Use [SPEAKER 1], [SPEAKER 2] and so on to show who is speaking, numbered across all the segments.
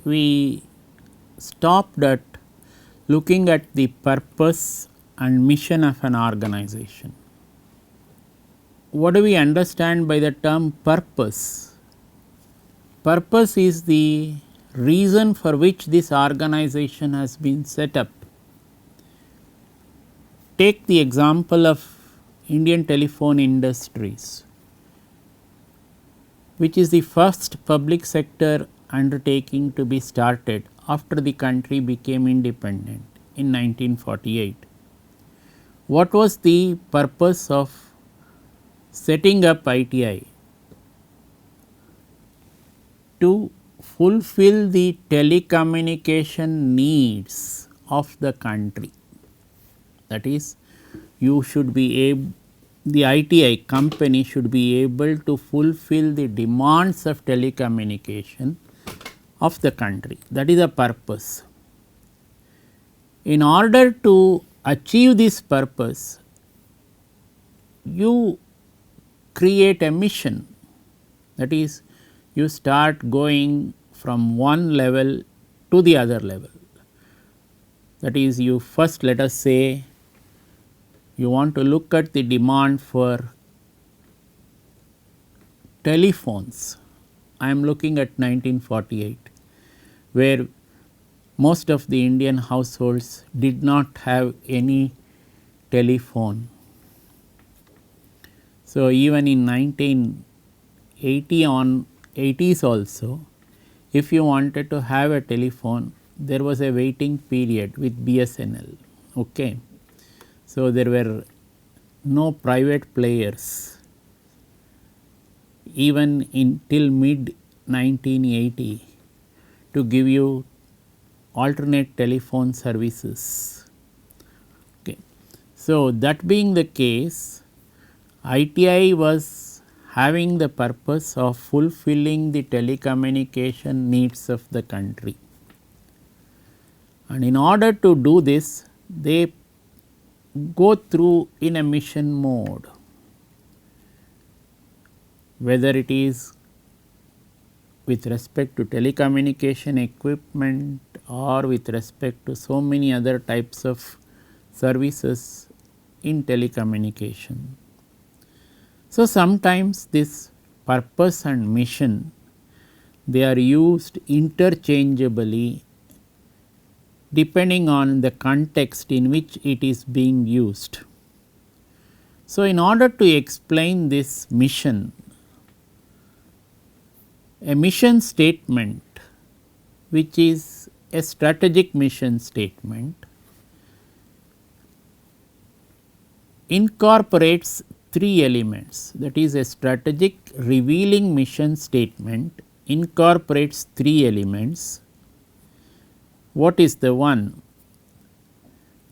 [SPEAKER 1] we stopped at looking at the purpose and mission of an organization. What do we understand by the term purpose? Purpose is the reason for which this organization has been set up. Take the example of Indian Telephone Industries, which is the first public sector undertaking to be started after the country became independent in 1948. What was the purpose of setting up ITI? To fulfill the telecommunication needs of the country. That is, you should be able, the ITI company should be able to fulfill the demands of telecommunication of the country. That is the purpose. In order to achieve this purpose, you create a mission. That is, you start going from one level to the other level. That is, you first, let us say, you want to look at the demand for telephones. I am looking at 1948, where most of the Indian households did not have any telephone. So, even in 1980 on 80s also, if you wanted to have a telephone, there was a waiting period with BSNL. Okay. So, there were no private players even in till mid 1980 to give you alternate telephone services. Okay. So, that being the case, ITI was having the purpose of fulfilling the telecommunication needs of the country, and in order to do this, they go through in a mission mode, whether it is with respect to telecommunication equipment or with respect to so many other types of services in telecommunication. So, sometimes this purpose and mission, they are used interchangeably depending on the context in which it is being used. So, in order to explain this mission, a mission statement, which is a strategic mission statement, incorporates three elements. That is, a strategic revealing mission statement incorporates three elements. What is the one?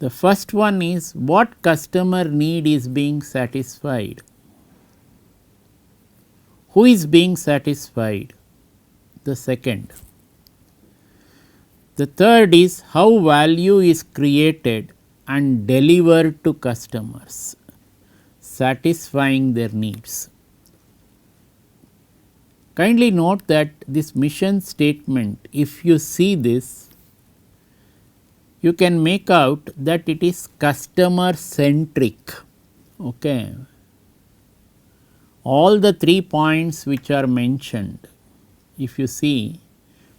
[SPEAKER 1] The first one is what customer need is being satisfied. Who is being satisfied? The second. The third is how value is created and delivered to customers, satisfying their needs. Kindly note that this mission statement, if you see this, you can make out that it is customer centric. Okay. All the 3 points which are mentioned, if you see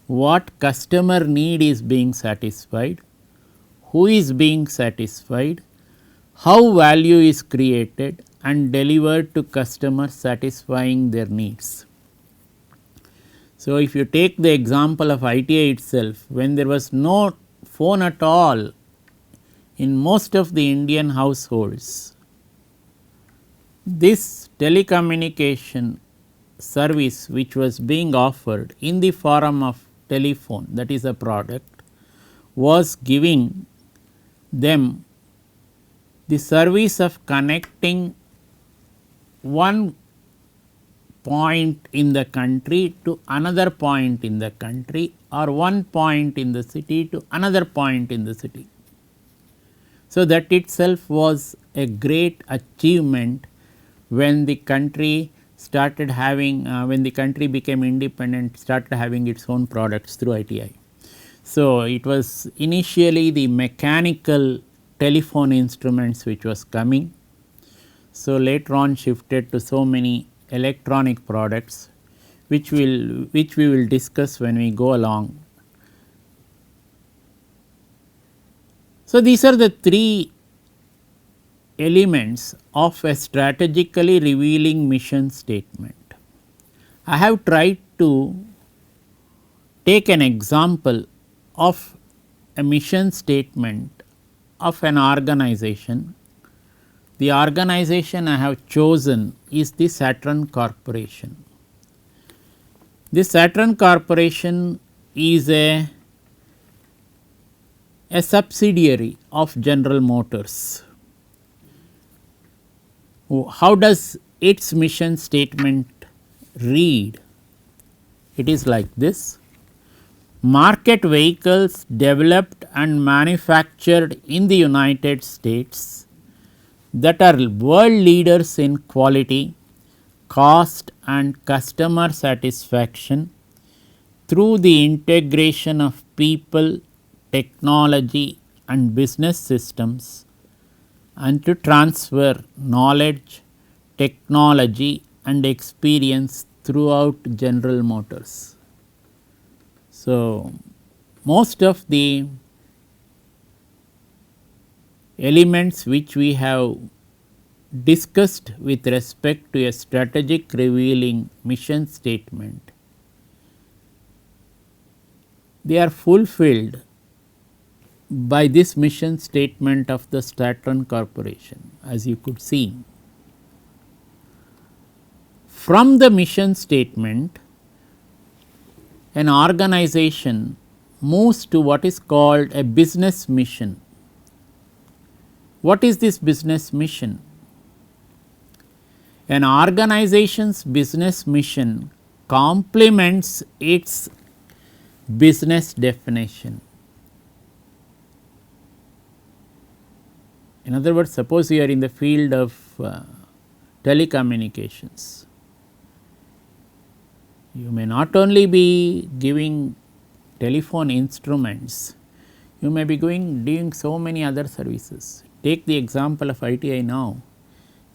[SPEAKER 1] what customer need is being satisfied, who is being satisfied, how value is created and delivered to customers, satisfying their needs. So, if you take the example of ITI itself, when there was no phone at all in most of the Indian households, this telecommunication service which was being offered in the form of telephone, that is a product, was giving them the service of connecting one point in the country to another point in the country, or one point in the city to another point in the city. So, that itself was a great achievement when the country started having, when the country became independent, started having its own products through ITI. So, it was initially the mechanical telephone instruments which was coming. So, later on shifted to so many electronic products which we will discuss when we go along. So, these are the three elements of a strategically revealing mission statement. I have tried to take an example of a mission statement of an organization. The organization I have chosen is the Saturn Corporation. This Saturn Corporation is a subsidiary of General Motors. How does its mission statement read? It is like this: market vehicles developed and manufactured in the United States that are world leaders in quality, cost and customer satisfaction through the integration of people, technology and business systems, and to transfer knowledge, technology and experience throughout General Motors. So, most of the elements which we have discussed with respect to a strategic revealing mission statement, they are fulfilled by this mission statement of the Saturn Corporation, as you could see. From the mission statement, an organization moves to what is called a business mission. What is this business mission? An organization's business mission complements its business definition. In other words, suppose you are in the field of telecommunications. You may not only be giving telephone instruments, you may be doing so many other services. Take the example of ITI now,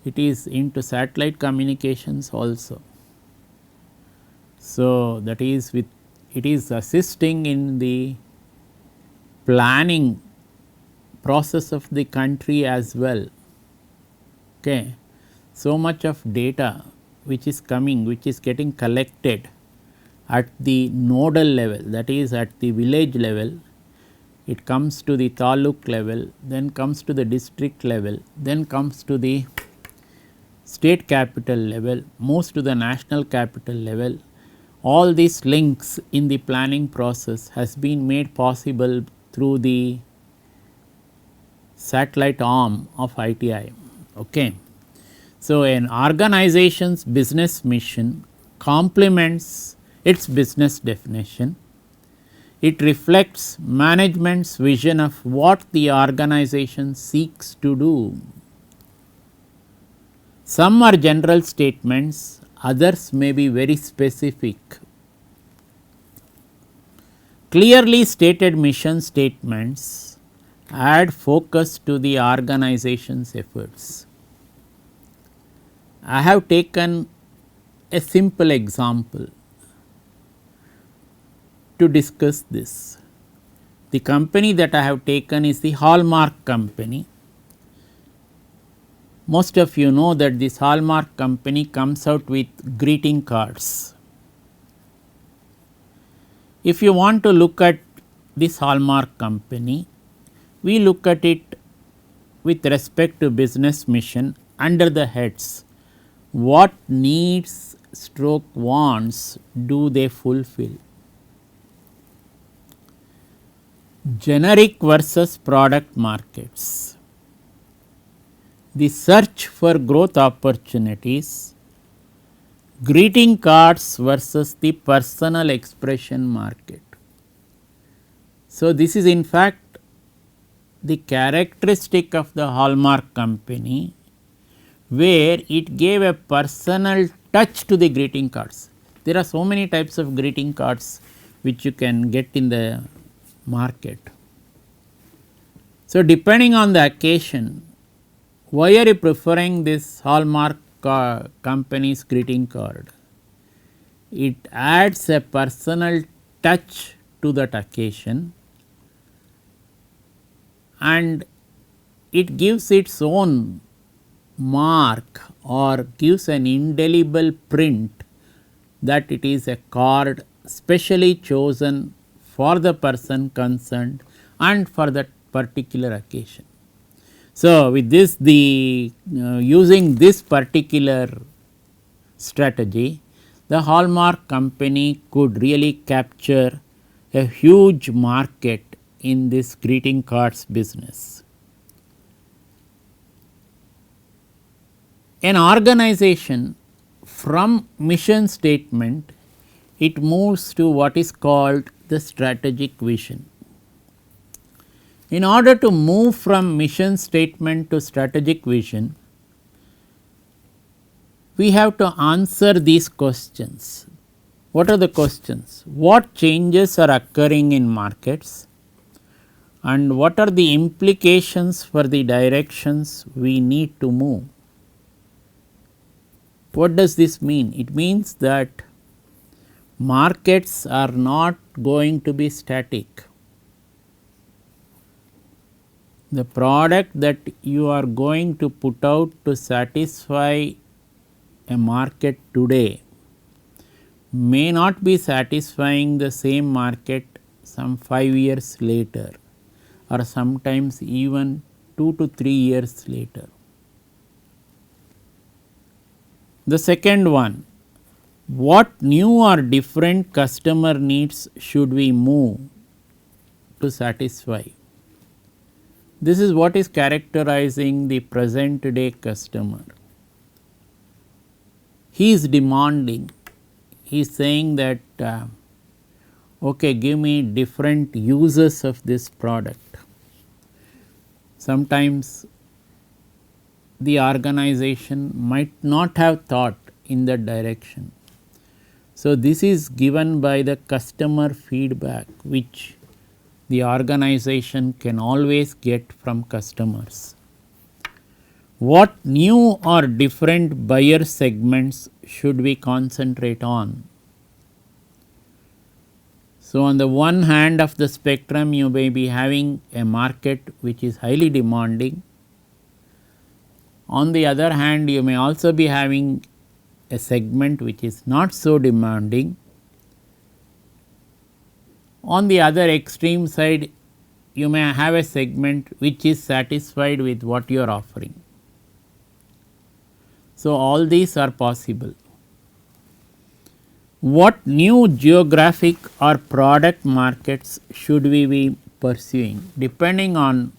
[SPEAKER 1] it is into satellite communications also. So, that is it is assisting in the planning process of the country as well. Okay. So much of data which is coming, which is getting collected at the nodal level, that is at the village level, it comes to the taluk level, then comes to the district level, then comes to the state capital level, moves to the national capital level. All these links in the planning process has been made possible through the satellite arm of ITI. Okay. So, an organization's business mission complements its business definition. It reflects management's vision of what the organization seeks to do. Some are general statements, others may be very specific. Clearly stated mission statements add focus to the organization's efforts. I have taken a simple example to discuss this. The company that I have taken is the Hallmark company. Most of you know that this Hallmark company comes out with greeting cards. If you want to look at this Hallmark company, we look at it with respect to business mission under the heads. What needs stroke wants do they fulfill? Generic versus product markets. The search for growth opportunities, greeting cards versus the personal expression market. So, this is in fact the characteristic of the Hallmark company, where it gave a personal touch to the greeting cards. There are so many types of greeting cards which you can get in the market. So, depending on the occasion, why are you preferring this Hallmark company's greeting card? It adds a personal touch to that occasion and it gives its own mark or gives an indelible print that it is a card specially chosen for the person concerned and for that particular occasion. So, with this the using this particular strategy, the Hallmark company could really capture a huge market in this greeting cards business. An organization from mission statement, it moves to what is called the strategic vision. In order to move from mission statement to strategic vision, we have to answer these questions. What are the questions? What changes are occurring in markets and what are the implications for the directions we need to move? What does this mean? It means that markets are not going to be static. The product that you are going to put out to satisfy a market today may not be satisfying the same market some 5 years later or sometimes even 2 to 3 years later. The second one, what new or different customer needs should we move to satisfy? This is what is characterizing the present day customer. He is demanding, he is saying that okay, give me different uses of this product. Sometimes the organization might not have thought in that direction. So, this is given by the customer feedback which the organization can always get from customers. What new or different buyer segments should we concentrate on? So, on the one hand of the spectrum, you may be having a market which is highly demanding. On the other hand, you may also be having a segment which is not so demanding. On the other extreme side, you may have a segment which is satisfied with what you are offering. So, all these are possible. What new geographic or product markets should we be pursuing? Depending on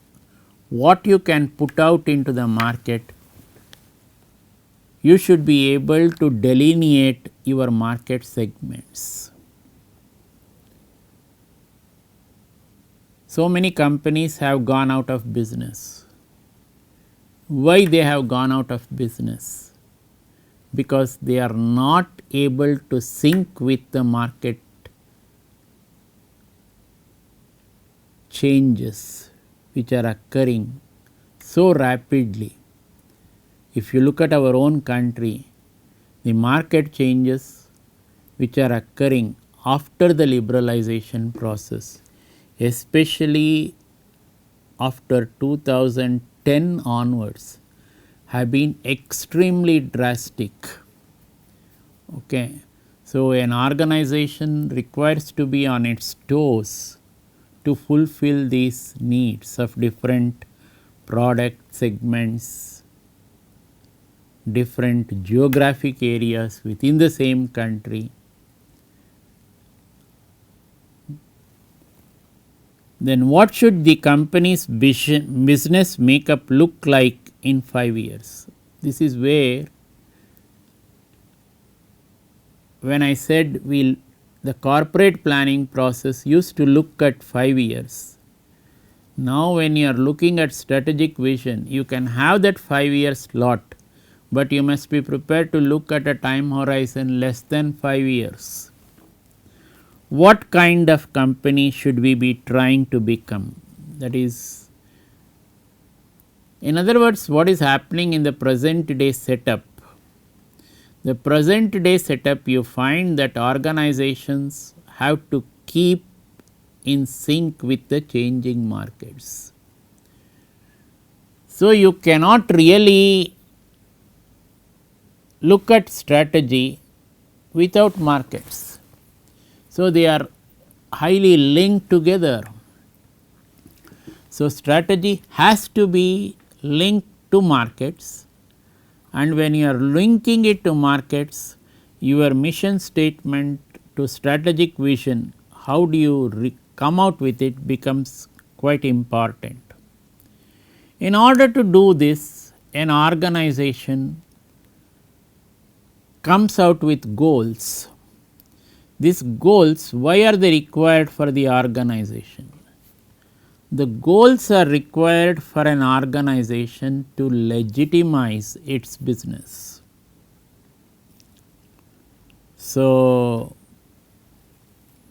[SPEAKER 1] what you can put out into the market, you should be able to delineate your market segments. So many companies have gone out of business. Why they have gone out of business? Because they are not able to sync with the market changes which are occurring so rapidly. If you look at our own country, the market changes which are occurring after the liberalization process, especially after 2010 onwards, have been extremely drastic. Okay. So, an organization requires to be on its toes to fulfill these needs of different product segments, different geographic areas within the same country. Then what should the company's business makeup look like in 5 years? This is where, when I said the corporate planning process used to look at 5 years. Now, when you are looking at strategic vision, you can have that 5 year slot, but you must be prepared to look at a time horizon less than 5 years. what kind of company should we be trying to become? That is, in other words, what is happening in the present day setup? The present day setup, you find that organizations have to keep in sync with the changing markets. So, you cannot really look at strategy without markets. So, they are highly linked together. So, strategy has to be linked to markets, and when you are linking it to markets, your mission statement to strategic vision, how do you come out with it, becomes quite important. In order to do this, an organization comes out with goals. These goals, why are they required for the organization? The goals are required for an organization to legitimize its business. So,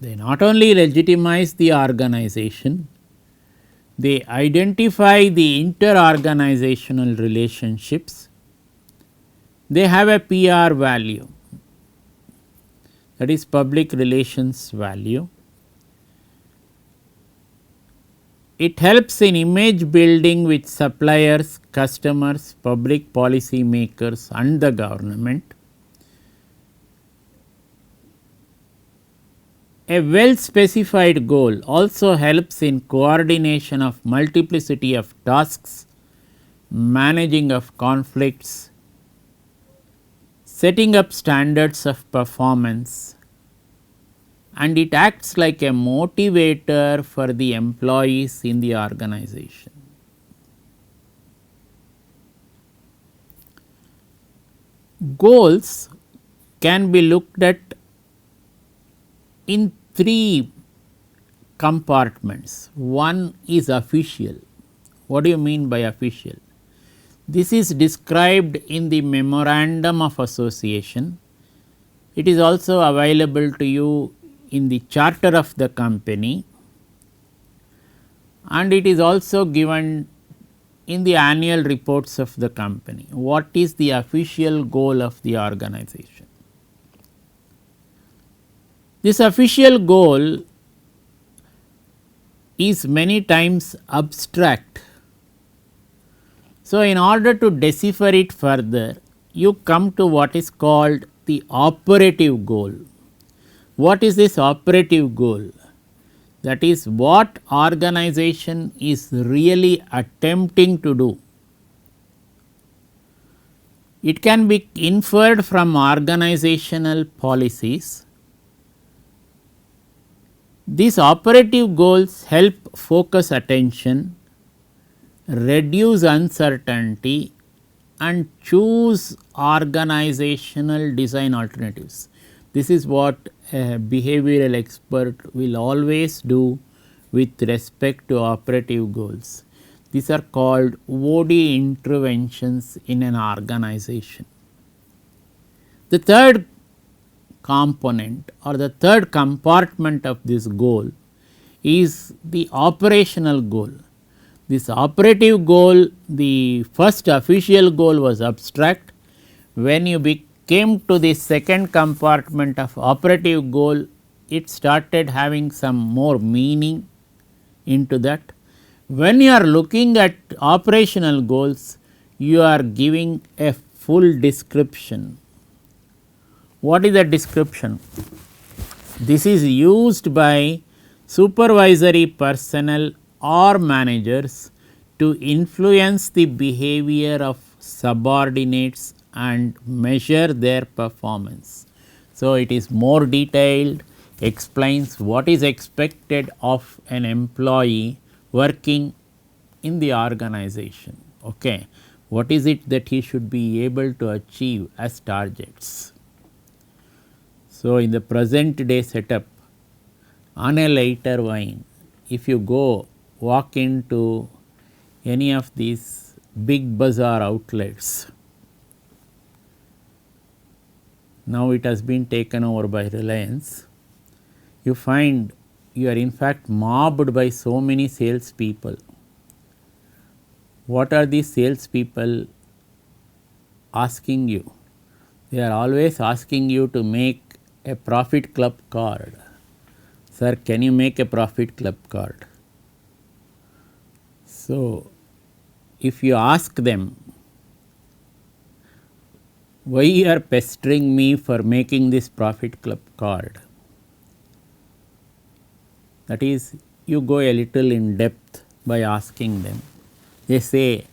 [SPEAKER 1] they not only legitimize the organization, they identify the inter-organizational relationships, they have a PR value, that is public relations value. It helps in image building with suppliers, customers, public policy makers and the government. A well specified goal also helps in coordination of multiplicity of tasks, managing of conflicts, setting up standards of performance, and it acts like a motivator for the employees in the organization. Goals can be looked at in three compartments. One is official. What do you mean by official? This is described in the memorandum of association. It is also available to you in the charter of the company, and it is also given in the annual reports of the company. What is the official goal of the organization? This official goal is many times abstract. So, in order to decipher it further, you come to what is called the operative goal. What is this operative goal? That is what organization is really attempting to do. It can be inferred from organizational policies. These operative goals help focus attention, reduce uncertainty and choose organizational design alternatives. This is what a behavioral expert will always do with respect to operative goals. These are called OD interventions in an organization. The third component or the third compartment of this goal is the operational goal. This operative goal, the first official goal was abstract. When you came to the second compartment of operative goal, it started having some more meaning into that. When you are looking at operational goals, you are giving a full description. What is the description? This is used by supervisory personnel or managers to influence the behavior of subordinates and measure their performance. So, it is more detailed, explains what is expected of an employee working in the organization. Okay. What is it that he should be able to achieve as targets? So, in the present day setup, on a lighter wine, if you go walk into any of these big bazaar outlets, now it has been taken over by Reliance. you find you are in fact mobbed by so many sales people. What are these sales people asking you? They are always asking you to make a profit club card. Sir, can you make a profit club card? So, if you ask them, why you are pestering me for making this profit club card? That is, you go a little in depth by asking them. They say,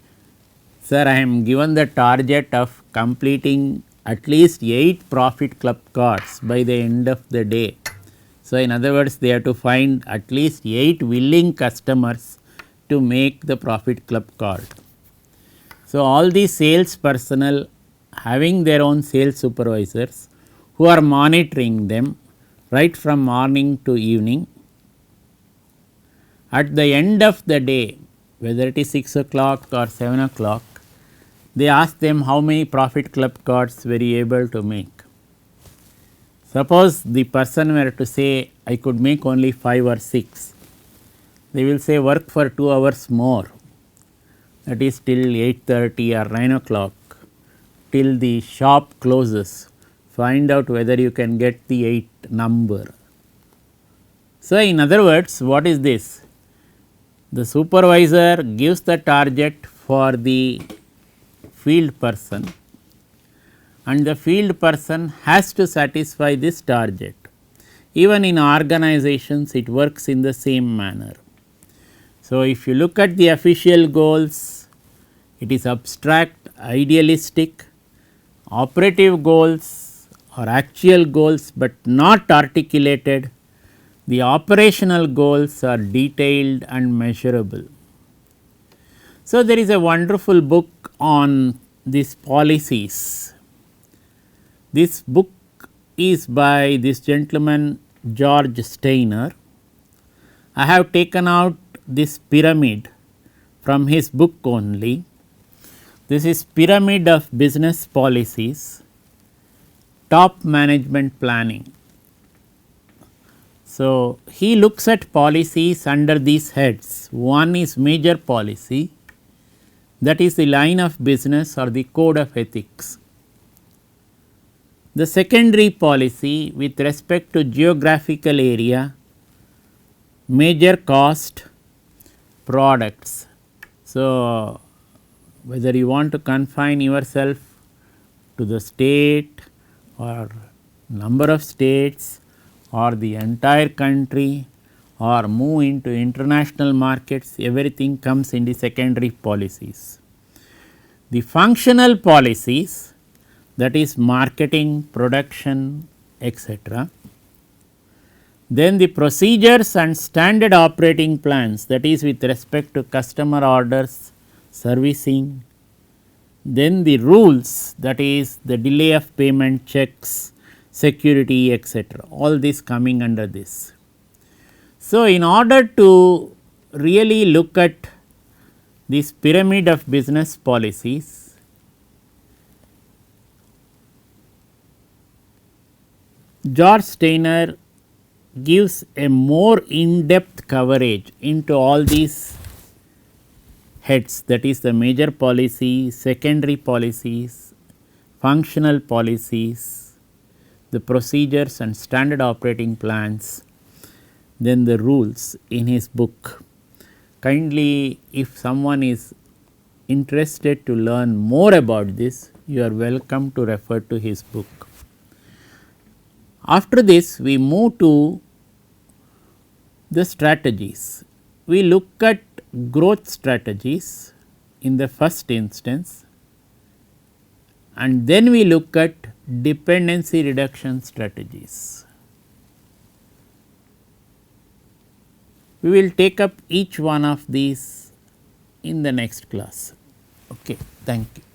[SPEAKER 1] sir, I am given the target of completing at least 8 profit club cards by the end of the day. So, in other words, they have to find at least 8 willing customers to make the profit club card. So, all these sales personnel having their own sales supervisors who are monitoring them right from morning to evening. At the end of the day, whether it is 6 o'clock or 7 o'clock, they ask them how many profit club cards were you able to make. Suppose the person were to say, I could make only 5 or 6. They will say work for 2 hours more, that is till 8:30 or 9 o'clock, till the shop closes, find out whether you can get the 8 number. So, in other words, what is this? The supervisor gives the target for the field person and the field person has to satisfy this target. Even in organizations, it works in the same manner. So, if you look at the official goals, it is abstract, idealistic. Operative goals are actual goals, but not articulated. The operational goals are detailed and measurable. So, there is a wonderful book on these policies. This book is by this gentleman George Steiner. I have taken out this pyramid from his book only. This is pyramid of business policies, top management planning. So, he looks at policies under these heads. One is major policy, that is the line of business or the code of ethics. The secondary policy with respect to geographical area, major cost, products. So, whether you want to confine yourself to the state or number of states or the entire country or move into international markets, everything comes in the secondary policies. The functional policies, that is marketing, production, etc. Then the procedures and standard operating plans, that is with respect to customer orders, servicing. Then the rules, that is the delay of payment, checks, security, etc. All this coming under this. So, in order to really look at this pyramid of business policies, George Steiner gives a more in-depth coverage into all these heads, that is the major policy, secondary policies, functional policies, the procedures and standard operating plans, then the rules in his book. Kindly, if someone is interested to learn more about this, you are welcome to refer to his book. After this, we move to the strategies. We look at growth strategies in the first instance and then we look at dependency reduction strategies. We will take up each one of these in the next class. Okay, thank you.